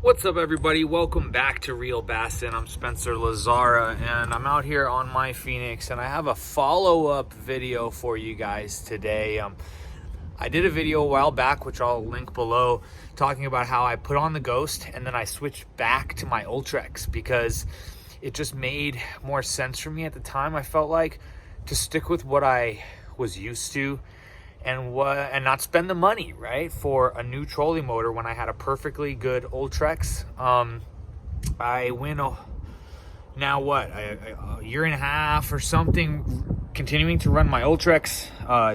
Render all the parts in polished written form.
What's up, everybody? Welcome back to Real Bassin. I'm Spencer Lazara, and I'm out here on my Phoenix, and I have a follow-up video for you guys today. I did a video a while back, which I'll link below, talking about how I put on the Ghost and then I switched back to my Ultrex because it just made more sense for me at the time. I felt like to stick with what I was used to and not spend the money, right, for a new trolley motor when I had a perfectly good Ultrex. I went a year and a half or something continuing to run my Ultrex.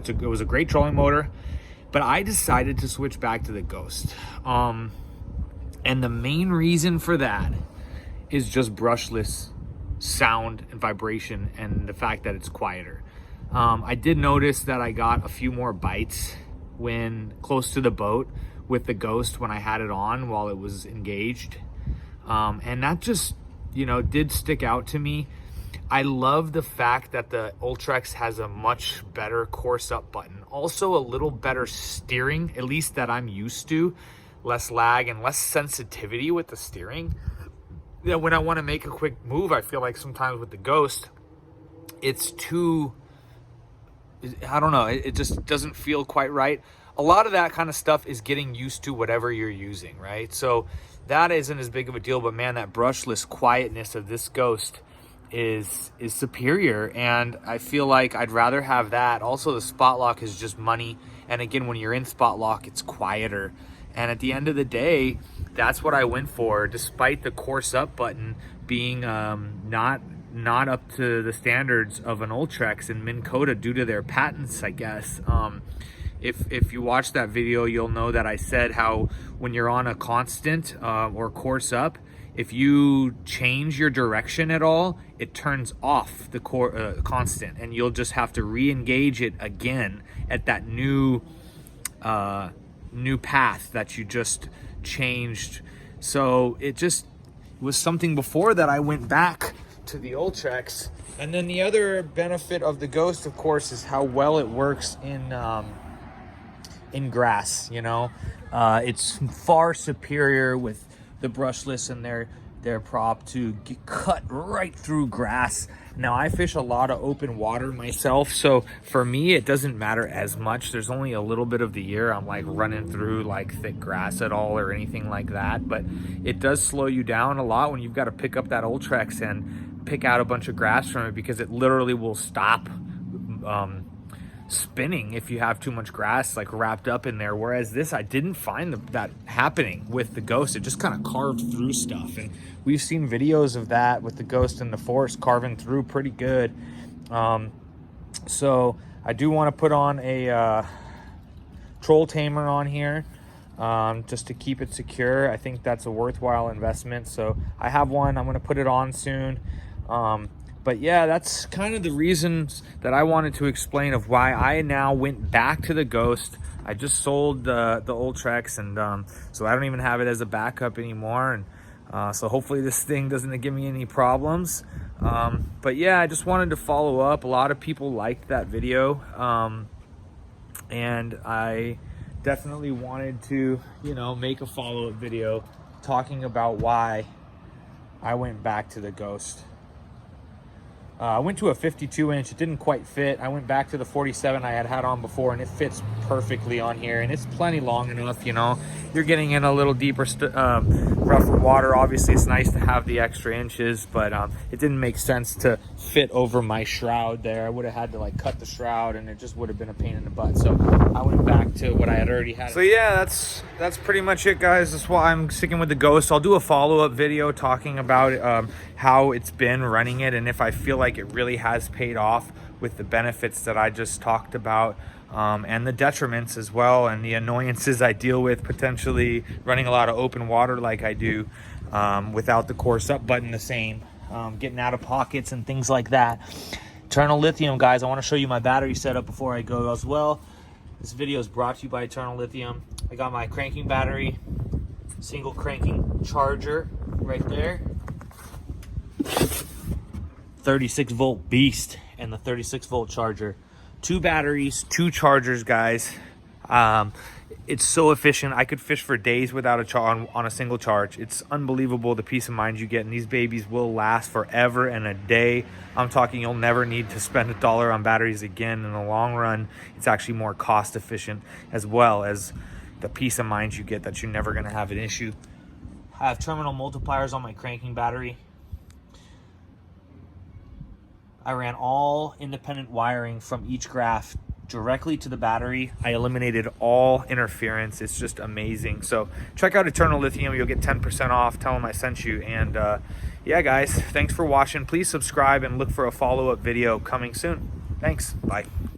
It was a great trolling motor, but I decided to switch back to the Ghost. And the main reason for that is just brushless sound and vibration and the fact that it's quieter. I did notice that I got a few more bites when close to the boat with the Ghost when I had it on while it was engaged. And that just, did stick out to me. I love the fact that the Ultrex has a much better course up button. Also a little better steering, at least that I'm used to. Less lag and less sensitivity with the steering. When I want to make a quick move, I feel like sometimes with the Ghost, it's too... I don't know, it just doesn't feel quite right. A lot of that kind of stuff is getting used to whatever you're using, right? So that isn't as big of a deal, but man, that brushless quietness of this Ghost is superior, and I feel like I'd rather have that. Also, the spot lock is just money, and again, when you're in spot lock, it's quieter. And at the end of the day, that's what I went for, despite the course up button being not up to the standards of an Ultrex and Minn Kota due to their patents, I guess. If you watch that video, you'll know that I said how when you're on a constant or course up, if you change your direction at all, it turns off the constant, and you'll just have to re-engage it again at that new path that you just changed. So it just was something before that I went back to the Ultrex. And then the other benefit of the Ghost, of course, is how well it works in grass. It's far superior with the brushless and their prop to cut right through grass. Now, I fish a lot of open water myself, so for me it doesn't matter as much. There's only a little bit of the year I'm like running through like thick grass at all or anything like that, but it does slow you down a lot when you've got to pick up that Ultrex and pick out a bunch of grass from it, because it literally will stop spinning if you have too much grass like wrapped up in there. Whereas this, I didn't find that happening with the Ghost. It just kind of carved through stuff, and we've seen videos of that with the Ghost in the forest carving through pretty good. So I do want to put on a troll tamer on here just to keep it secure. I think that's a worthwhile investment, so I have one. I'm going to put it on soon. But yeah, that's kind of the reasons that I wanted to explain of why I now went back to the Ghost. I just sold the Ultrex, and so I don't even have it as a backup anymore. And so hopefully this thing doesn't give me any problems. But yeah, I just wanted to follow up. A lot of people liked that video. And I definitely wanted to, make a follow-up video talking about why I went back to the Ghost. I went to a 52-inch. It didn't quite fit. I went back to the 47 I had on before, and it fits perfectly on here, and it's plenty long enough. You're getting in a little deeper rougher water. Obviously, it's nice to have the extra inches, but it didn't make sense to fit over my shroud there. I would have had to like cut the shroud, and it just would have been a pain in the butt. So I went back to what I had already had. So yeah, that's pretty much it, guys. That's why I'm sticking with the Ghost. I'll do a follow-up video talking about how it's been running it, and if I feel like it really has paid off with the benefits that I just talked about, and the detriments as well, and the annoyances I deal with potentially running a lot of open water like I do, without the course up button the same, getting out of pockets and things like that. Eternal Lithium, guys, I want to show you my battery setup before I go as well. This video is brought to you by Eternal Lithium. I got my cranking battery, single cranking charger right there, 36 volt beast, and the 36 volt charger. 2 batteries, 2 chargers, guys. It's so efficient. I could fish for days without a charge on a single charge. It's unbelievable the peace of mind you get, and these babies will last forever and a day. I'm talking you'll never need to spend $1 on batteries again. In the long run, it's actually more cost efficient, as well as the peace of mind you get that you're never gonna have an issue. I have terminal multipliers on my cranking battery. I ran all independent wiring from each graph directly to the battery. I eliminated all interference. It's just amazing. So check out Eternal Lithium. You'll get 10% off. Tell them I sent you. And yeah, guys, thanks for watching. Please subscribe and look for a follow-up video coming soon. Thanks. Bye.